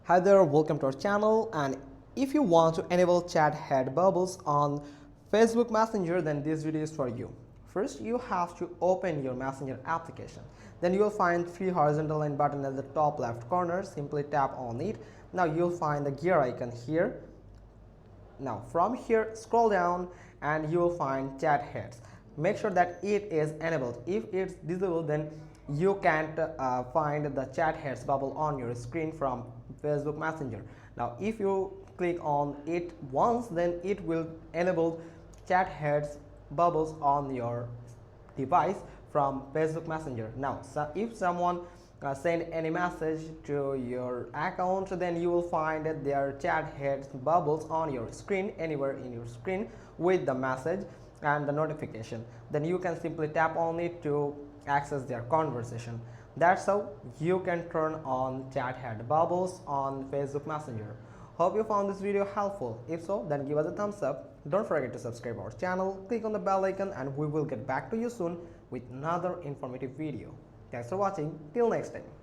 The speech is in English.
Hi there, welcome to our channel. And if you want to enable chat head bubbles on Facebook Messenger, then this video is for you. First, you have to open your Messenger application. Then you will find three horizontal line button at the top left corner. Simply tap on it. Now you'll find the gear icon here. Now from here, scroll down and you will find chat heads. Make sure that it is enabled. If it's disabled, then you can't find the chat heads bubble on your screen from Facebook Messenger. Now if you click on it once, then it will enable chat heads bubbles on your device from Facebook Messenger. Now if someone send any message to your account, then you will find that their chat heads bubbles on your screen, anywhere in your screen, with the message and the notification. Then you can simply tap on it to access their conversation. That's how you can turn on chat head bubbles on Facebook Messenger. Hope you found this video helpful. If so, then give us a thumbs up. Don't forget to subscribe our channel, click on the bell icon, and we will get back to you soon with another informative video. Thanks for watching. Till next time.